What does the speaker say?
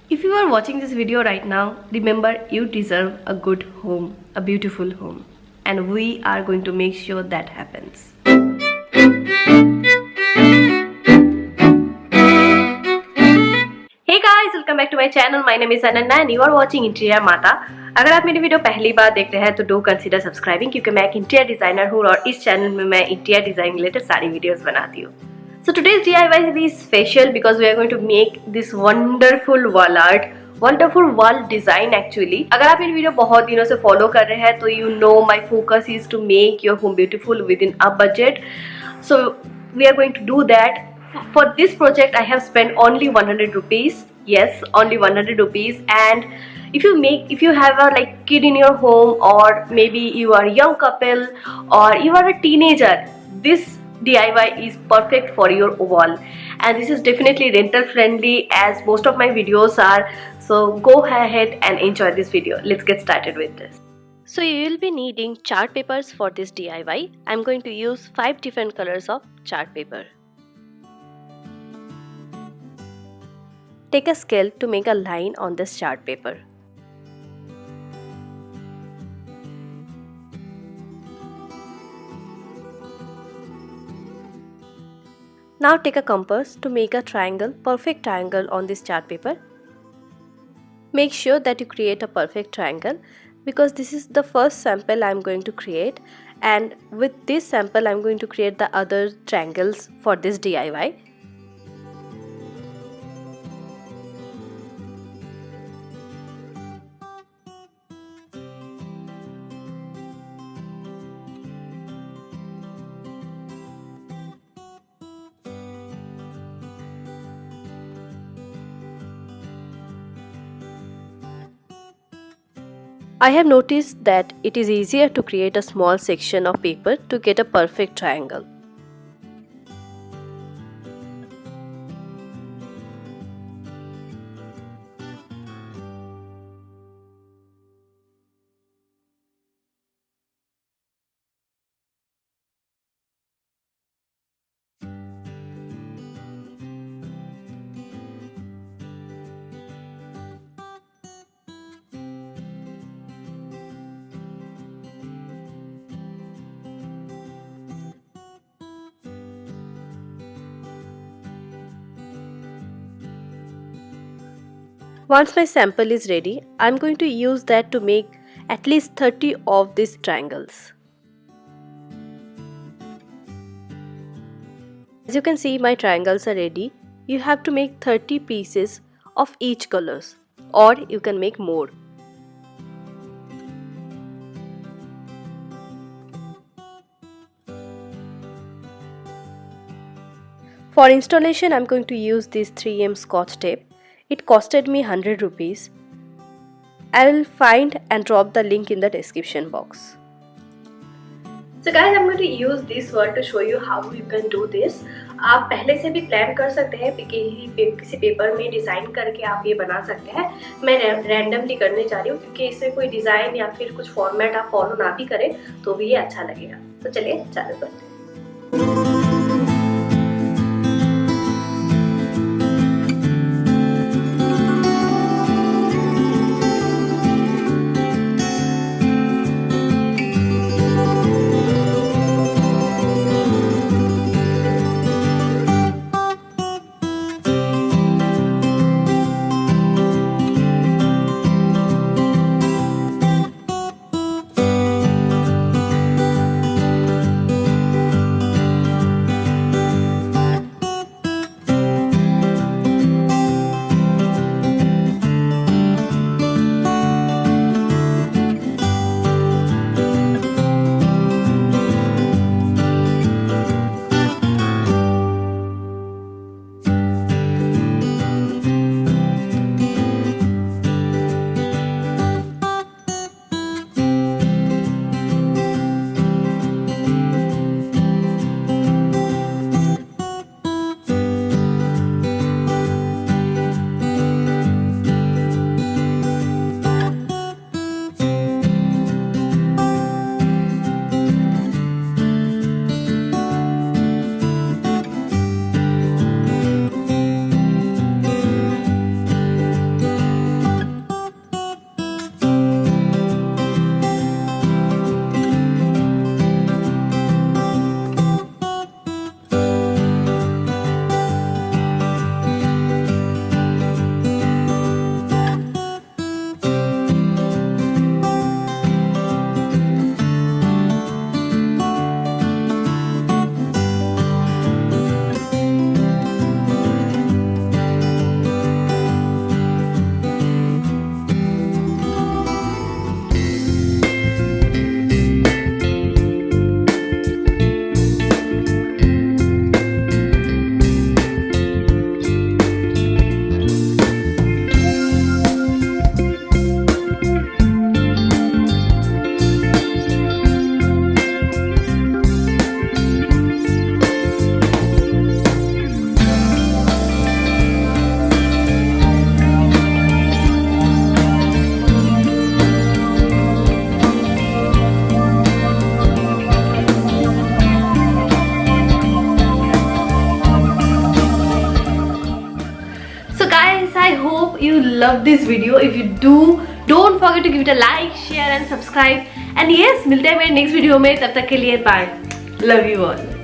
If you are watching this video right now, remember you deserve a good home, a beautiful home, and we are going to make sure that happens. Hey guys, welcome back to my channel. My name is Ananya and you are watching Interior Maata. अगर आप मेरी video पहली बार देख रहे हैं तो do consider subscribing क्योंकि मैं एक इंटीरियर डिजाइनर हूँ और इस चैनल में मैं इंटीरियर डिजाइन रिलेटेड सारी वीडियोस बनाती हूँ. So today's DIY is special because we are going to make this wonderful wall art, wonderful wall design actually. अगर आप मेरी वीडियो बहुत दिनों से फॉलो कर रहे हैं तो you know my focus is to make your home beautiful within a budget. So we are going to do that. For this project I have spent only 100 rupees. Yes, only 100 rupees. And if you have a kid in your home, or maybe you are a young couple or you are a teenager, this DIY is perfect for your wall, and this is definitely rental friendly as most of my videos are. So go ahead and enjoy this video. Let's get started with this. So you will be needing chart papers for this DIY. I'm going to use 5 different colors of chart paper. Take a scale to make a line on this chart paper. Now take a compass to make a triangle, perfect triangle on this chart paper. Make sure that you create a perfect triangle because this is the first sample I am going to create, and with this sample I am going to create the other triangles for this DIY. I have noticed that it is easier to create a small section of paper to get a perfect triangle. Once my sample is ready, I am going to use that to make at least 30 of these triangles. As you can see, my triangles are ready. You have to make 30 pieces of each colors, or you can make more. For installation, I am going to use this 3M Scotch tape. It costed me 100 rupees. I will find and drop the link in the description box. So guys, I'm going to use this one to show you how you can do this. आप पहले से भी plan कर सकते हैं किसी paper में design करके आप ये बना सकते हैं. मैं रैंडमली करने जा रही हूँ क्योंकि इससे कोई डिज़ाइन या फिर कुछ फॉर्मेट आप फॉलो ना भी करें तो भी ये अच्छा लगेगा. तो चलिए चालू करते हैं. yes, I hope you love this video. If you do, don't forget to give it a like, share and subscribe. And yes, मिलते हैं मेरे next video में. तब तक के लिए bye. Love you all.